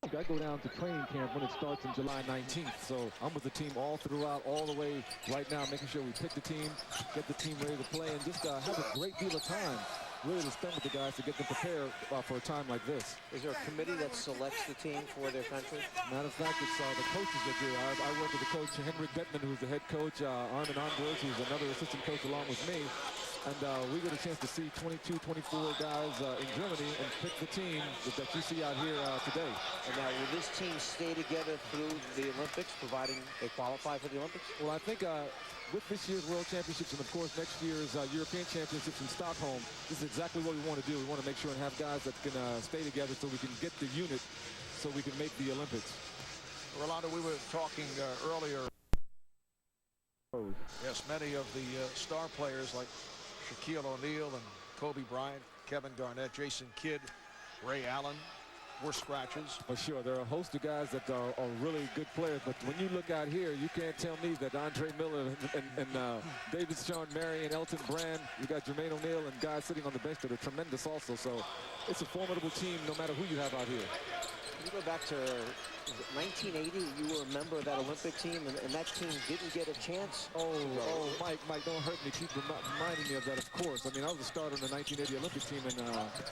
I go down to training camp when it starts on July 19th, so I'm with the team all throughout, all the way right now, making sure we pick the team, get the team ready to play, and just have a great deal of time really to spend with the guys to get them prepared for a time like this. Is there a committee that selects the team for their country? Matter of fact, it's the coaches that do. I work with the coach, Henrik Bettman, who's the head coach, Armin Andres, who's another assistant coach along with me. And we get a chance to see 22, 24 guys in Germany and pick the team that you see out here today. And now, will this team stay together through the Olympics, providing they qualify for the Olympics? Well, I think with this year's World Championships and, of course, next year's European Championships in Stockholm, this is exactly what we want to do. We want to make sure and have guys that can stay together so we can get the unit so we can make the Olympics. Rolando, we were talking earlier. Yes, many of the star players like Shaquille O'Neal and Kobe Bryant, Kevin Garnett, Jason Kidd, Ray Allen were scratches. For sure, there are a host of guys that are really good players, but when you look out here, you can't tell me that Andre Miller and David Sean Marion, Elton Brand, you got Jermaine O'Neal and guys sitting on the bench that are tremendous also. So it's a formidable team no matter who you have out here. You go back to 1980, you were a member of that Olympic team, and that team didn't get a chance. Mike, don't hurt me. Keep reminding me of that, of course. I mean, I was a starter on the 1980 Olympic team, and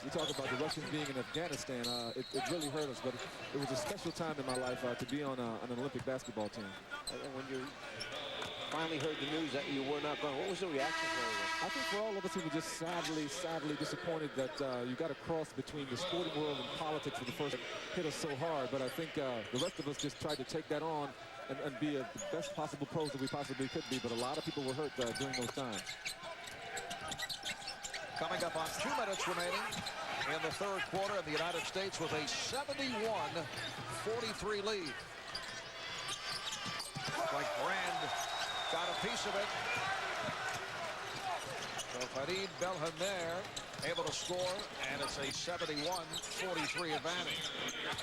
you talk about the Russians being in Afghanistan. It really hurt us, but it was a special time in my life to be on an Olympic basketball team. And when you finally heard the news that you were not going, what was the reaction for you? I think for all of us, we were just sadly disappointed that you got a cross between the sporting world and politics for the first hit us so hard. But I think the rest of us just tried to take that on and be the best possible pros that we possibly could be. But a lot of people were hurt during those times. Coming up on 2 minutes remaining in the third quarter, and the United States with a 71-43 lead. Like Brand got a piece of it. So Farid Belhamer able to score, and it's a 71-43 advantage.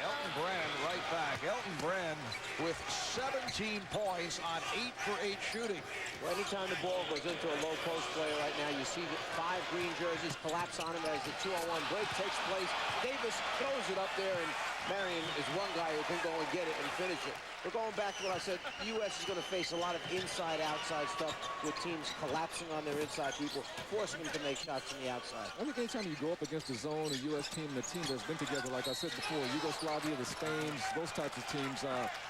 Elton Brand right back. Elton Brand with 17 points on 8 for 8 shooting. Well, anytime the ball goes into a low post player right now, you see the 5 green jerseys collapse on him as the 2-on-1 break takes place. Davis throws it up there, and Marion is one guy who can go and get it and finish it. We're going back to what I said. The U.S. is going to face a lot of inside-outside stuff with teams collapsing on their inside people, forcing them to make shots from the outside. I think anytime you go up against a zone, a U.S. team, and a team that's been together, like I said before, Yugoslavia, the Spains, those types of teams,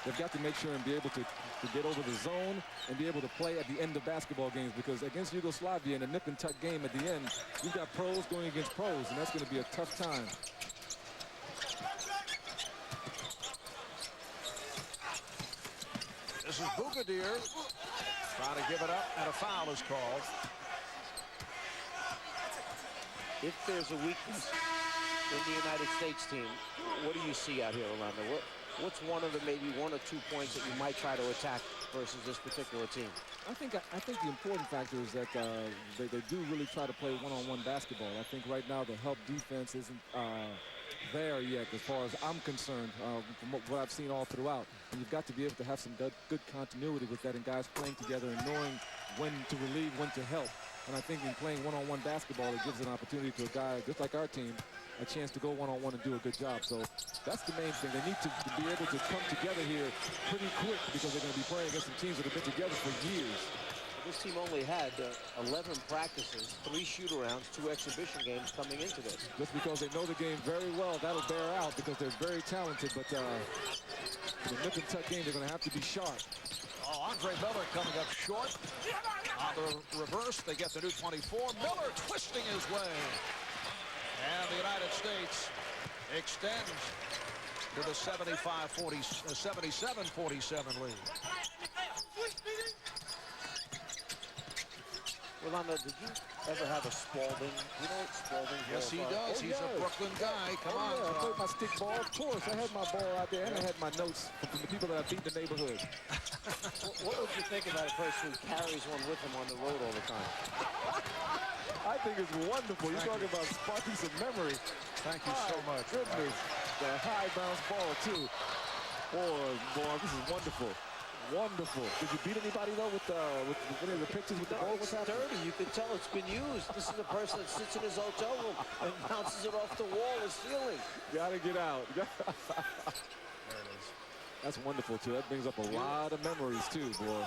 they've got to make sure and be able to get over the zone and be able to play at the end of basketball games, because against Yugoslavia in a nip-and-tuck game at the end, you've got pros going against pros, and that's going to be a tough time. This is Bougadier trying to give it up, and a foul is called. If there's a weakness in the United States team, what do you see out here, Orlando? What's one of the maybe 1 or 2 points that you might try to attack versus this particular team? I think the important factor is that they do really try to play one-on-one basketball. I think right now the help defense isn't there yet as far as I'm concerned from what I've seen all throughout. And you've got to be able to have some good continuity with that, and guys playing together and knowing when to relieve, when to help. And I think in playing one-on-one basketball, it gives an opportunity to a guy just like our team a chance to go one-on-one and do a good job. So that's the main thing. They need to be able to come together here pretty quick, because they're going to be playing against some teams that have been together for years. This team only had 11 practices, 3 shoot-arounds, 2 exhibition games coming into this. Just because they know the game very well, that'll bear out, because they're very talented. But in the nip-and-tuck game, they're going to have to be sharp. Oh, Andre Miller coming up short. On the reverse, they get the new 24. Miller twisting his way. And the United States extends to the 77-47 lead. Rolando, did you ever have a Spalding? You know what Spalding is? Yes, he does. He's a Brooklyn guy. Come on. I played my stick ball, of course. I had my ball out there, and I had my notes from the people that I beat in the neighborhood. What would you think about a person who carries one with him on the road all the time? I think it's wonderful. You're talking about sparking some memory. Thank you so much. Goodness. The high bounce ball, too. Boy, this is wonderful. Wonderful. Did you beat anybody though with any of the pictures with the ball? It's dirty. You can tell it's been used. This is the person that sits in his hotel room and bounces it off the wall or ceiling. Gotta get out. There it is. That's wonderful too. That brings up a lot of memories too, boy.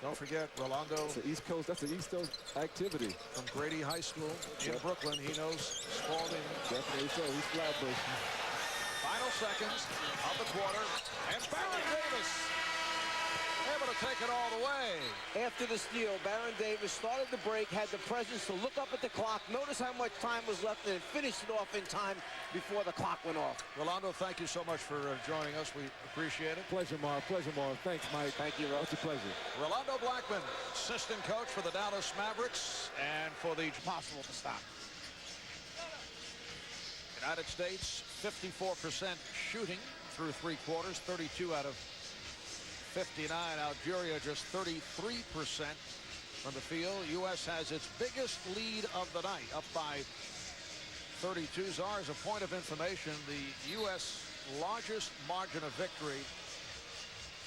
Don't forget, Rolando. That's the East Coast. That's the East Coast activity. From Grady High School in Brooklyn. He knows Spalding. Definitely so. He's Flatbush. Final seconds of the quarter. And Baron Davis able to take it all the way. After the steal, Baron Davis started the break, had the presence to look up at the clock, notice how much time was left, and finished it off in time before the clock went off. Rolando, thank you so much for joining us. We appreciate it. Pleasure, Marv. Pleasure, Marv. Thanks, Mike. Thank you, Rob. It's a pleasure. Rolando Blackman, assistant coach for the Dallas Mavericks and for the Possible to stop. United States, 54% shooting through 3 quarters, 32 out of 59. Algeria just 33% from the field. U.S. has its biggest lead of the night, up by 32. Czar, as a point of information, the U.S. largest margin of victory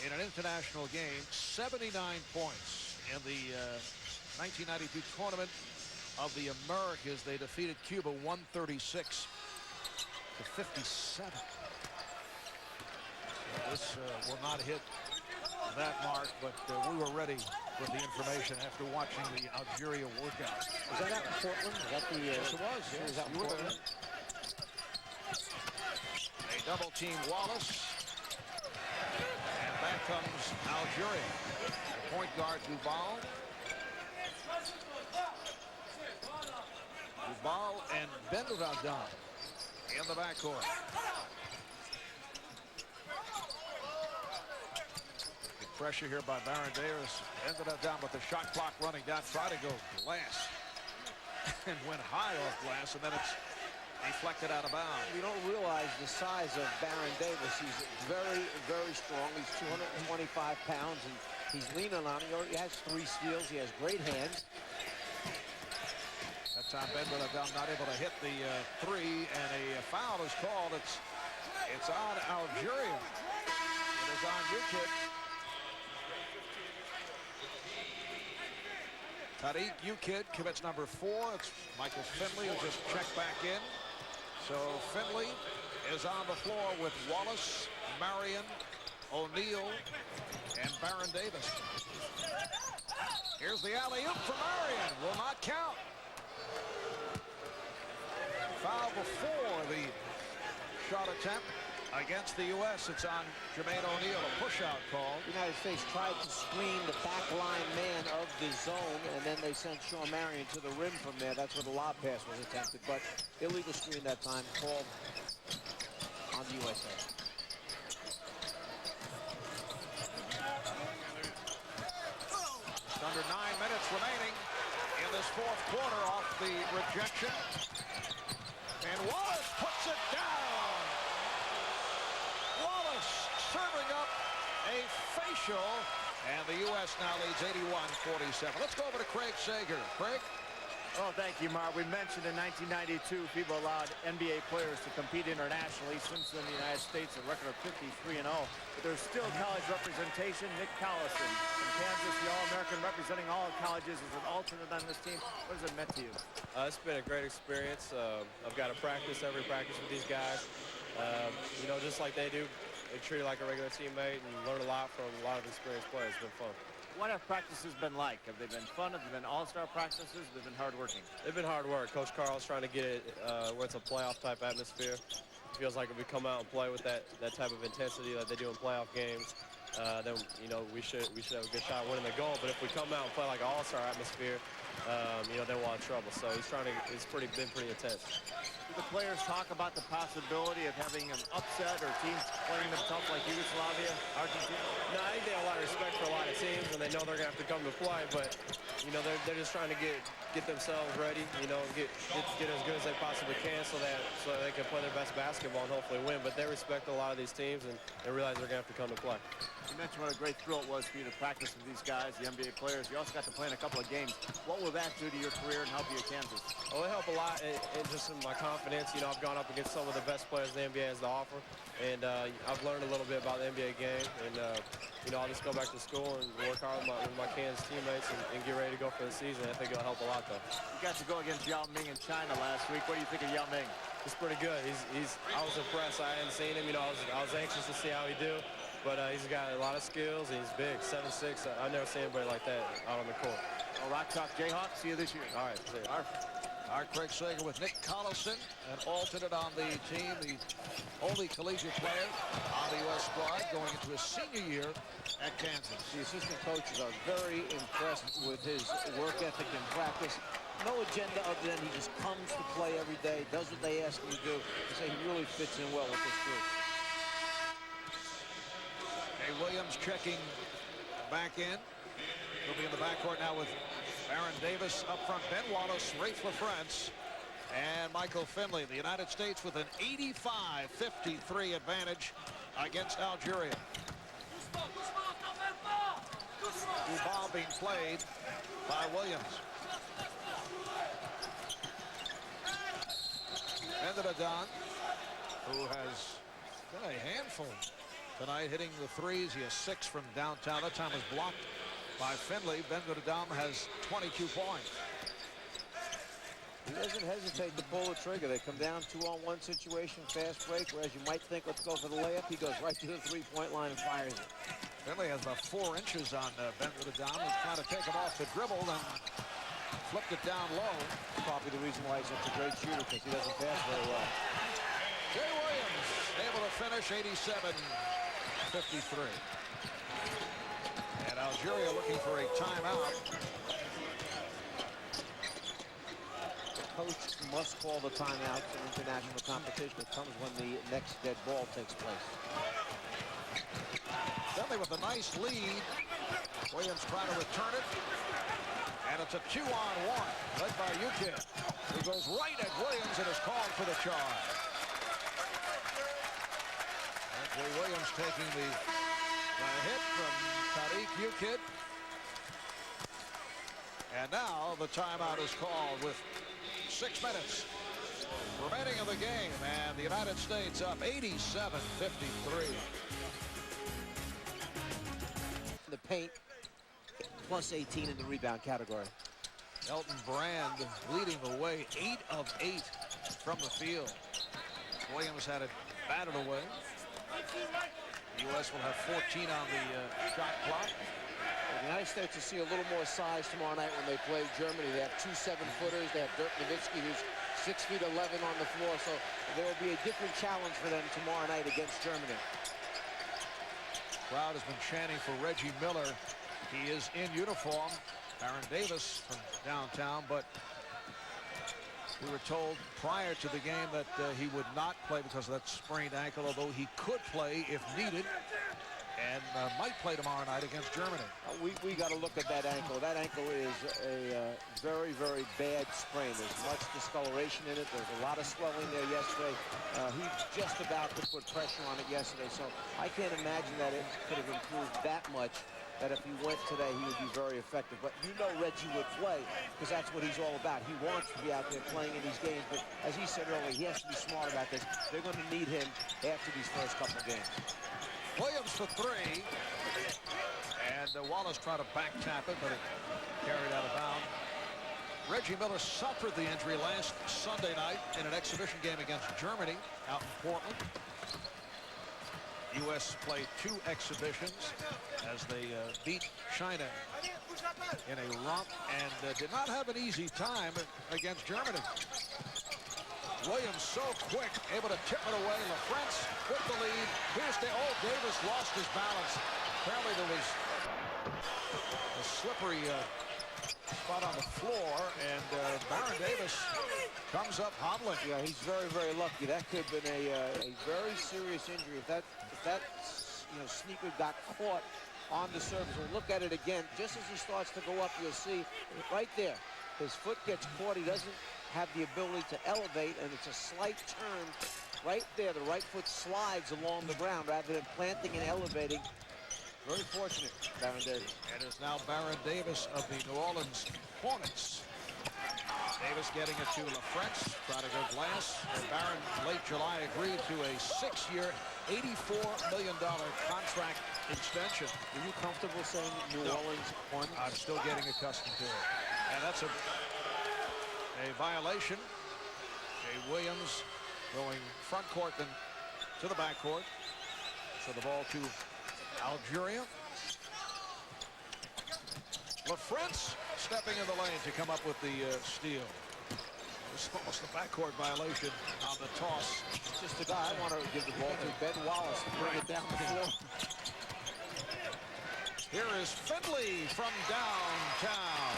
in an international game, 79 points in the 1992 tournament of the Americas. They defeated Cuba 136 to 57. This will not hit that mark, but we were ready with the information after watching the Algeria workout. Was that out in Portland? Was that the, yes, it was. Yes, was out in you were there. Portland? A double team Wallace. And back comes Algeria. The point guard Duval. Duval and Bendradan in the backcourt. Pressure here by Baron Davis. Ended up down with the shot clock running down. Try to go glass. And went high off glass, and then it's deflected out of bounds. You don't realize the size of Baron Davis. He's very, very strong. He's 225 pounds, and he's leaning on it. He already has 3 steals. He has great hands. That time Bendradan not able to hit the 3, and a foul is called. It's on Algeria. It is on UKIP. Tariq Ukid commits number 4. It's Michael Finley who just checked back in. So Finley is on the floor with Wallace, Marion, O'Neal, and Baron Davis. Here's the alley-oop for Marion. Will not count. Foul before the shot attempt against the U.S. It's on Jermaine O'Neal, a push-out call. The United States tried to screen the backline man of the zone, and then they sent Sean Marion to the rim from there. That's where the lob pass was attempted, but illegal screen that time called on the USA. Under 9 minutes remaining in this 4th quarter off the rejection. And Wallace puts it down. Wallace serving up a facial, and the U.S. now leads 81-47. Let's go over to Craig Sager. Craig? Oh, thank you, Mark. We mentioned in 1992, FIBA allowed NBA players to compete internationally. Since then, the United States a record of 53-0. But there's still college representation. Nick Collison from Kansas, the All-American, representing all colleges as an alternate on this team. What has it meant to you? It's been a great experience. I've got to practice every practice with these guys. You know, just like they do, they treat it like a regular teammate and learn a lot from a lot of experienced players. It's been fun. What have practices been like? Have they been fun? Have they been all-star practices? Have they been hard-working? They've been hard work. Coach Carl's trying to get it where it's a playoff-type atmosphere. It feels like if we come out and play with that type of intensity that they do in playoff games, then you know we should have a good shot winning the goal. But if we come out and play like an all-star atmosphere, you know, then we'll have trouble. So he's trying to. It's been pretty intense. Do the players talk about the possibility of having an upset or teams playing themselves like Yugoslavia, Argentina? No, I think they have a lot of respect for a lot of teams, and they know they're going to have to come to play. But you know, they're just trying to get themselves ready. You know, get as good as they possibly can, so they can play their best basketball and hopefully win. But they respect a lot of these teams and realize they're going to have to come to play. You mentioned what a great thrill it was for you to practice with these guys, the NBA players. You also got to play in a couple of games. What will that do to your career and help you at Kansas? Oh, it helped a lot, and just in my confidence. You know, I've gone up against some of the best players the NBA has to offer, and I've learned a little bit about the NBA game. And you know, I'll just go back to school and work hard with my Kansas teammates and get ready to go for the season. I think it'll help a lot, though. You got to go against Yao Ming in China last week. What do you think of Yao Ming? He's pretty good. I was impressed. I hadn't seen him. You know, I was anxious to see how he do. But he's got a lot of skills, and he's big, 7'6". I've never seen anybody like that out on the court. Well, Rock Chalk Jayhawks, see you this year. All right, see you. Our Craig Sager with Nick Collison, an alternate on the team, the only collegiate player on the U.S. squad going into his senior year at Kansas. The assistant coaches are very impressed with his work ethic and practice. No agenda other than he just comes to play every day, does what they ask him to do. They say he really fits in well with this group. Williams checking back in. He'll be in the backcourt now with Baron Davis up front, Ben Wallace, Rafe LaFrance, and Michael Finley. The United States with an 85-53 advantage against Algeria. The ball being played by Williams. Bendiridon, who has been a handful tonight, hitting the threes. He has 6 from downtown. That time was blocked by Finley. Bendiridon has 22 points. He doesn't hesitate to pull the trigger. They come down 2-on-1 situation, fast break, whereas you might think, let's go for the layup. He goes right to the three-point line and fires it. Finley has about 4 inches on Bendiridon. He's trying to take him off the dribble and flipped it down low. Probably the reason why he's such a great shooter, because he doesn't pass very well. Jay Williams able to finish 87-53. And Algeria looking for a timeout. The coach must call the timeout in international competition. It comes when the next dead ball takes place. Finley with a nice lead. Williams trying to return it. And it's a 2-on-1 led by UKID. He goes right at Williams and is called for the charge. Jay Williams taking the hit from Tariq UKID. And now the timeout is called with 6 minutes remaining in the game. And the United States up 87-53. The paint, plus 18 in the rebound category. Elton Brand leading the way, 8 of 8 from the field. Williams had it batted away. The U.S. will have 14 on the shot clock. The United States will see a little more size tomorrow night when they play Germany. They have 2 7-footers. They have Dirk Nowitzki, who's 6'11" on the floor. So there will be a different challenge for them tomorrow night against Germany. Crowd has been chanting for Reggie Miller. He is in uniform. Baron Davis from downtown, but we were told prior to the game that he would not play because of that sprained ankle, although he could play if needed, and might play tomorrow night against Germany. We got to look at that ankle. That ankle is a very, very bad sprain. There's much discoloration in it. There's a lot of swelling there yesterday. He just about to put pressure on it yesterday, so I can't imagine that it could have improved that much, that if he went today, he would be very effective. But you know Reggie would play, because that's what he's all about. He wants to be out there playing in these games, but as he said earlier, he has to be smart about this. They're going to need him after these first couple games. Williams for 3. And Wallace tried to back tap it, but it carried out of bounds. Reggie Miller suffered the injury last Sunday night in an exhibition game against Germany out in Portland. U.S. played 2 exhibitions as they beat China in a romp and did not have an easy time against Germany. Williams so quick, able to tip it away. LaFrance with the lead. Here's Davis lost his balance. Apparently there was a slippery spot on the floor, and Baron Davis comes up hobbling. Yeah, he's very, very lucky. That could have been a very serious injury. If that sneaker got caught on the surface. We'll look at it again. Just as he starts to go up, you'll see right there, his foot gets caught. He doesn't have the ability to elevate, and it's a slight turn right there. The right foot slides along the ground rather than planting and elevating. Very fortunate, Baron Davis. It is now Baron Davis of the New Orleans Hornets. Davis getting it to LaFrance, trying to go glass. Baron, late July, agreed to a 6-year, $84 million contract extension. Are you comfortable saying New Orleans Hornets? I'm still getting accustomed to it. And that's a violation. Jay Williams going front court then to the back court. So the ball to Algeria. LaFrance stepping in the lane to come up with the steal. It's almost a backcourt violation on the toss. Just the guy I want to give the ball to, Ben Wallace, to bring it down the floor. Here is Finley from downtown.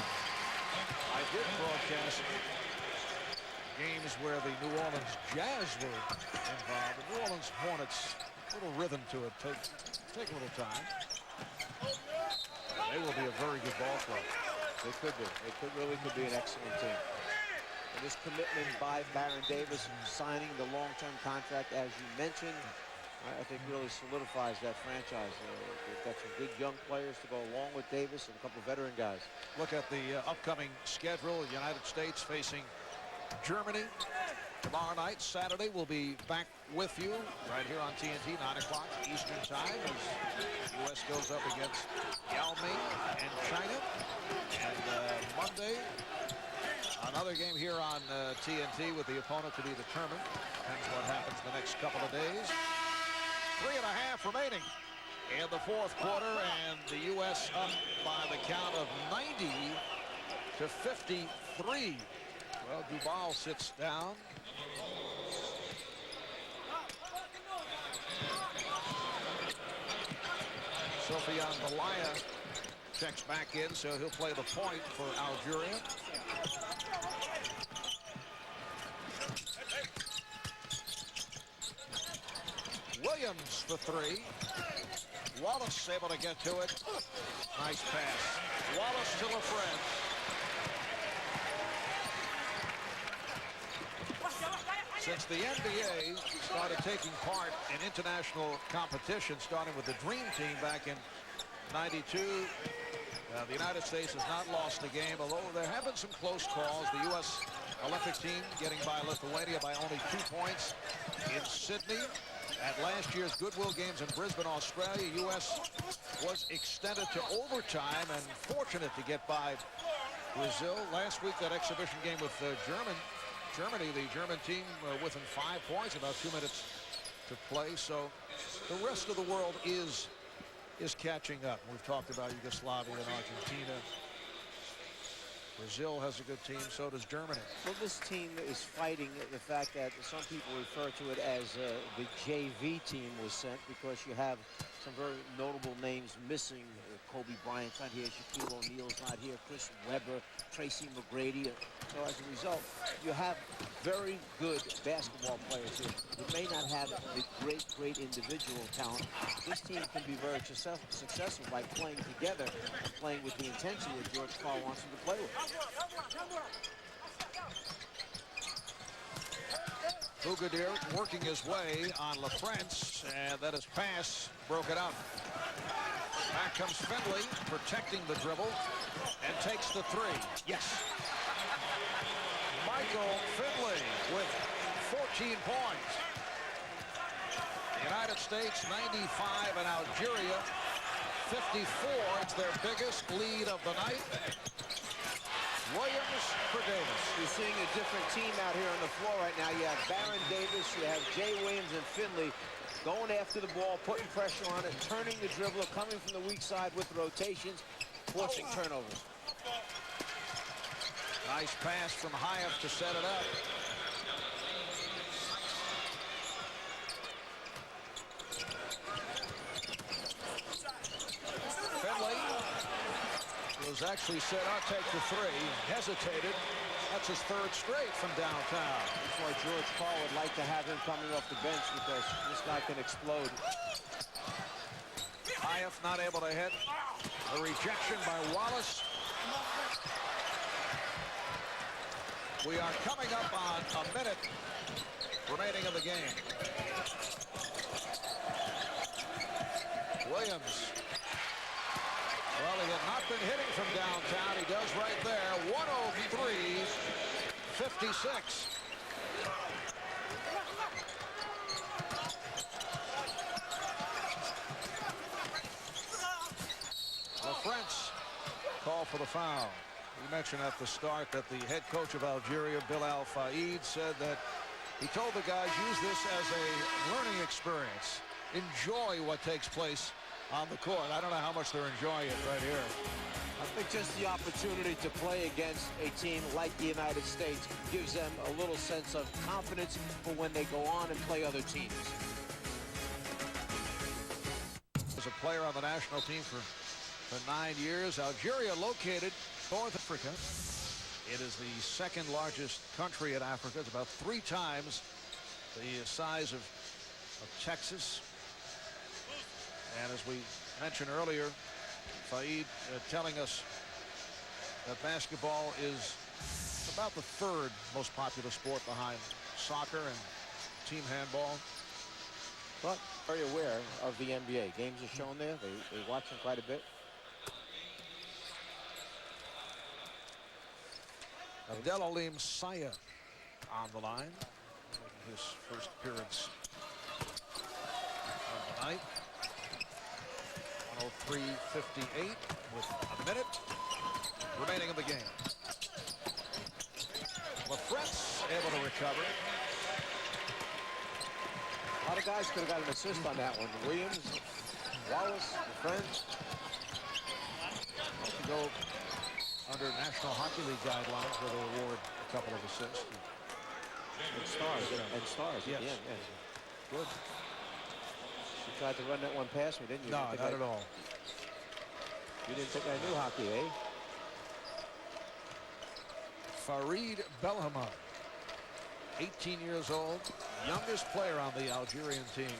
I did broadcast games where the New Orleans Jazz were involved. The New Orleans Hornets, a little rhythm to it. Take a little time. They will be a very good ball club. They could be. They really could be an excellent team. And this commitment by Baron Davis signing the long-term contract, as you mentioned, I think really solidifies that franchise. They've got some good young players to go along with Davis and a couple of veteran guys. Look at the upcoming schedule. The United States facing Germany tomorrow night. Saturday, we'll be back with you right here on TNT, 9 o'clock Eastern Time, as the U.S. goes up against Yao Ming and China. And Monday, another game here on TNT with the opponent to be determined. Depends what happens the next couple of days. 3.5 remaining in the fourth quarter, and the U.S. up by the count of 90 to 53. Well, Duval sits down. Sofiane Balaya checks back in, so he'll play the point for Algeria. Williams for three. Wallace able to get to it. Nice pass. Wallace to LaFrance. Since the NBA started taking part in international competition, starting with the Dream Team back in '92, the United States has not lost a game, although there have been some close calls. The U.S. Olympic team getting by Lithuania by only 2 points in Sydney. At last year's Goodwill Games in Brisbane, Australia, U.S. was extended to overtime and fortunate to get by Brazil. Last week, that exhibition game with Germany, the German team within 5 points, about 2 minutes to play. So the rest of the world is catching up. We've talked about Yugoslavia and Argentina. Brazil has a good team, so does Germany. Well, this team is fighting the fact that some people refer to it as the JV team was sent, because you have some very notable names missing. Kobe Bryant's not here, Shaquille O'Neal's not here, Chris Webber, Tracy McGrady. So as a result, you have very good basketball players here. You may not have the great individual talent. This team can be very successful by playing together, playing with the intensity that George Karl wants them to play with. Bougadir working his way on LaFrance, and that his pass broken up. Back comes Finley, protecting the dribble, and takes the three. Yes. Michael Finley with 14 points. The United States 95 and Algeria 54. It's their biggest lead of the night. Williams for Davis. You're seeing a different team out here on the floor right now. You have Baron Davis, you have Jay Williams and Finley going after the ball, putting pressure on it, turning the dribbler, coming from the weak side with rotations, forcing turnovers. Nice pass from Hayef to set it up. Finley was actually said, I'll take the three. Hesitated. That's his third straight from downtown. That's why George Karl would like to have him coming off the bench, because this guy can explode. Hayef not able to hit. A rejection by Wallace. We are coming up on a minute remaining of the game. Williams 26. LaFrance call for the foul. We mentioned at the start that the head coach of Algeria, Bilal Faïd, said that he told the guys, use this as a learning experience. Enjoy what takes place on the court. I don't know how much they're enjoying it right here. I think just the opportunity to play against a team like the United States gives them a little sense of confidence for when they go on and play other teams. As a player on the national team for 9 years, Algeria located North Africa. It is the second largest country in Africa. It's about 3 times the size of Texas. And as we mentioned earlier, Faïd telling us that basketball is about the 3rd most popular sport behind soccer and team handball. But very aware of the NBA. Games are shown there. They watch them quite a bit. Abdelalim Saya on the line. His first appearance of the night. 103-58 with a minute remaining in the game. LaFrance able to recover. A lot of guys could have got an assist on that one. Williams, Wallace, LaFrance. To go under National Hockey League guidelines where they award a couple of assists. And stars. And stars. Yes. Yeah. Good. You tried to run that one past me, didn't you? No, not at all. You didn't think I knew hockey, eh? Farid Belhamad, 18 years old, youngest player on the Algerian team.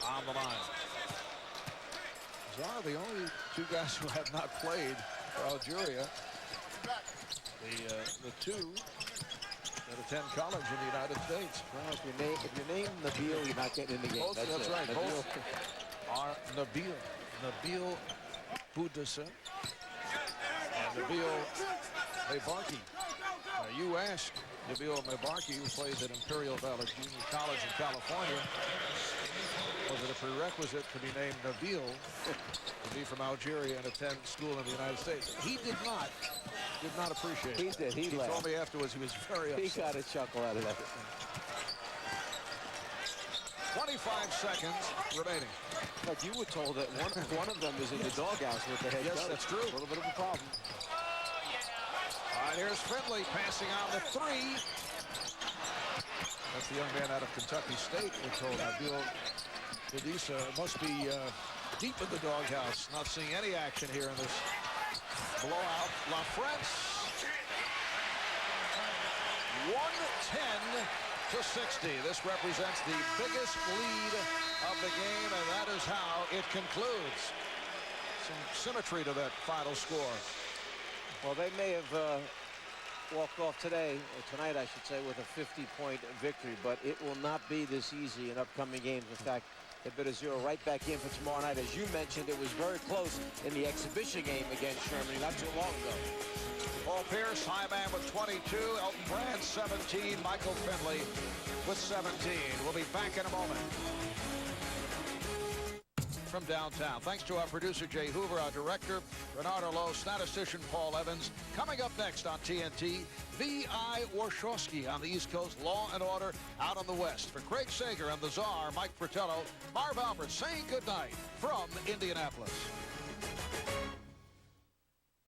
On the line. These are the only 2 guys who have not played for Algeria. The 2 that attend college in the United States. Well, if you name Nabil, you're not getting in the game. Both, that's right. Nabil. Both are Nabil Boudassa and Nabil Mebarki. You ask Nabil Mebarki, who plays at Imperial Valley Junior College in California, was it a prerequisite to be named Nabil to be from Algeria and attend school in the United States? He did not appreciate it. He did. He laughed. Told me afterwards he was very upset. He got a chuckle out of that. 25 seconds remaining. But you were told that one of them is in the doghouse with the head coach. Yes, that's true. A little bit of a problem. All right, here's Finley passing on the 3. That's the young man out of Kentucky State. We're told Nabil Boudassa must be deep in the doghouse. Not seeing any action here in this blowout. LaFrance. 110-60. This represents the biggest lead of the game, and that is how it concludes. Some symmetry to that final score. Well, they may have walked off today, or tonight I should say, with a 50-point victory, but it will not be this easy in upcoming games. In fact, they better zero right back in for tomorrow night. As you mentioned, it was very close in the exhibition game against Germany not too long ago. Paul Pierce, high man with 22, Elton Brand 17, Michael Finley with 17. We'll be back in a moment. From downtown, thanks to our producer Jay Hoover, our director Bernardo Lowe, statistician Paul Evans. Coming up next on TNT, V.I. Warshawski on the East Coast, Law and Order out on the West. For Craig Sager and the Czar, Mike Fratello, Marv Albert saying goodnight from Indianapolis.